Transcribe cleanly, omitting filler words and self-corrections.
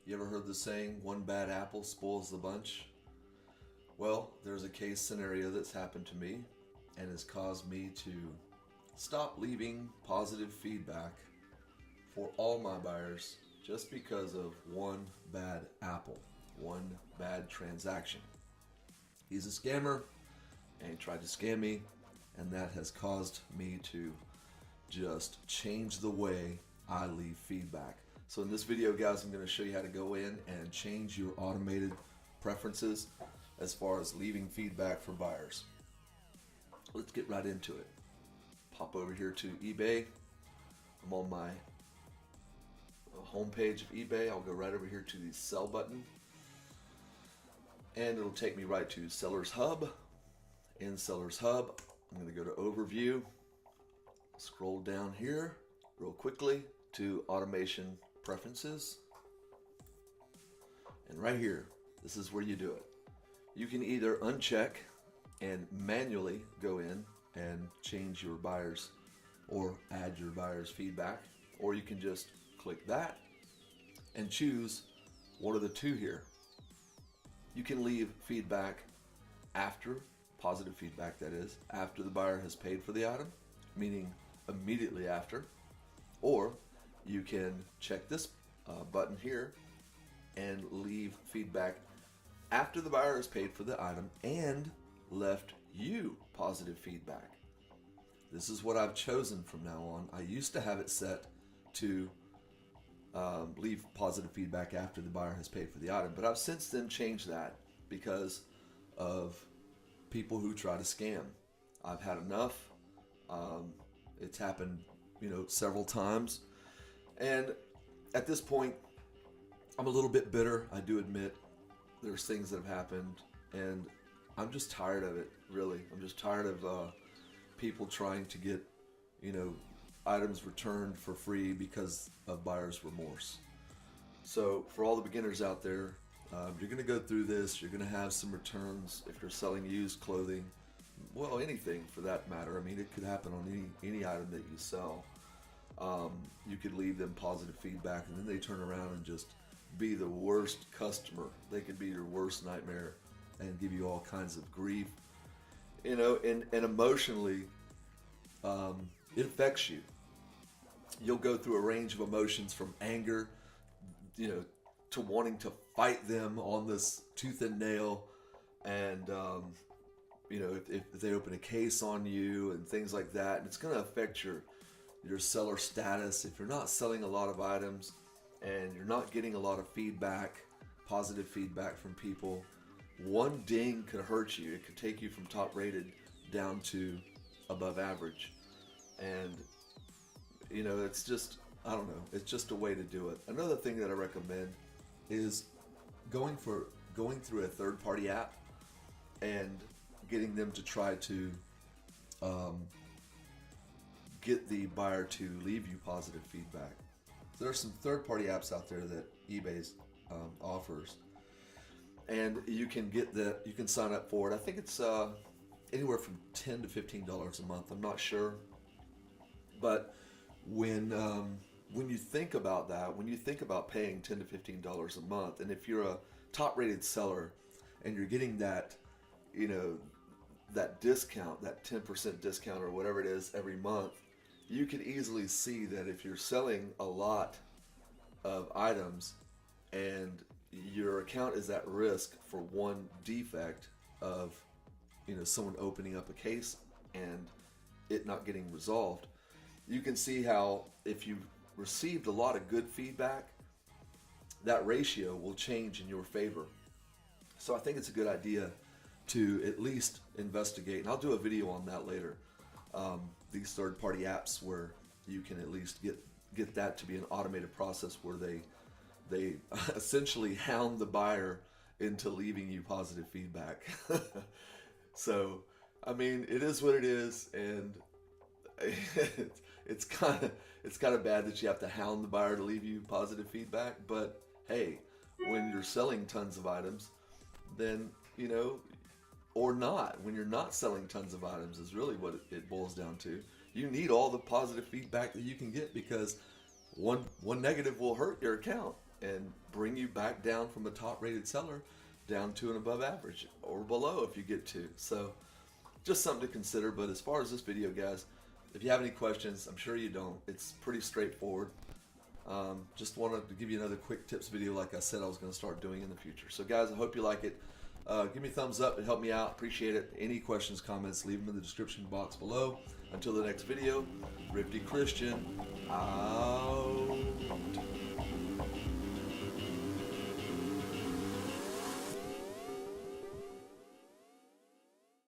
You ever heard the saying, one bad apple spoils the bunch? Well, there's a case scenario that's happened to me and has caused me to stop leaving positive feedback for all my buyers just because of one bad apple, one bad transaction. He's a scammer and he tried to scam me, and that has caused me to just change the way I leave feedback. So in this video, guys, I'm going to show you how to go in and change your automated preferences as far as leaving feedback for buyers. Let's get right into it. Pop over here to eBay. I'm on my homepage of eBay. I'll go right over here to the sell button, and it'll take me right to Seller's Hub. In Seller's Hub, I'm going to go to Overview, scroll down here real quickly to Automation Preferences, and right here, this is where you do it. You can either uncheck and manually go in and change your buyers or add your buyers feedback, or you can just click that and choose one of the two here. You can leave feedback after, positive feedback that is, after the buyer has paid for the item, meaning immediately after, or you can check this button here and leave feedback after the buyer has paid for the item and left you positive feedback. This is what I've chosen from now on. I used to have it set to leave positive feedback after the buyer has paid for the item, but I've since then changed that because of people who try to scam. I've had enough. It's happened, several times, and at this point, I'm a little bit bitter. I do admit there's things that have happened, and I'm just tired of it. Really, I'm just tired of people trying to get, items returned for free because of buyer's remorse. So for all the beginners out there, you're going to go through this. You're going to have some returns if you're selling used clothing. Well, anything for that matter. I mean, it could happen on any item that you sell. You could leave them positive feedback, and then they turn around and just be the worst customer. They could be your worst nightmare and give you all kinds of grief. And emotionally, it affects you. You'll go through a range of emotions from anger, to wanting to fight them on this tooth and nail, and if they open a case on you and things like that, and it's going to affect your seller status. If you're not selling a lot of items and you're not getting a lot of feedback, positive feedback from people, one ding could hurt you. It could take you from top rated down to above average. And it's just, I don't know, it's just a way to do it. Another thing that I recommend is going through a third-party app and getting them to try to get the buyer to leave you positive feedback. There are some third-party apps out there that eBay offers, and you can sign up for it. I think it's anywhere from $10 to $15 a month. I'm not sure, but when you think about that, when you think about paying $10 to $15 a month, and if you're a top-rated seller and you're getting that, that discount, that 10% discount or whatever it is every month, you could easily see that if you're selling a lot of items and your account is at risk for one defect of, someone opening up a case and it not getting resolved, you can see how if you received a lot of good feedback, that ratio will change in your favor. So I think it's a good idea to at least investigate, and I'll do a video on that later, these third-party apps where you can at least get that to be an automated process where they essentially hound the buyer into leaving you positive feedback. So, I mean, it is what it is, and it's kind of bad that you have to hound the buyer to leave you positive feedback. But hey, when you're selling tons of items, then or not, when you're not selling tons of items is really what it boils down to. You need all the positive feedback that you can get, because one negative will hurt your account. and bring you back down from a top rated seller down to an above average or below if you get to. So just something to consider. But as far as this video, guys, if you have any questions, I'm sure you don't. It's pretty straightforward. Just wanted to give you another quick tips video like I said I was going to start doing in the future. So guys, I hope you like it. Give me a thumbs up to help me out. Appreciate it. Any questions, comments, leave them in the description box below. Until the next video, Thrifty Christian,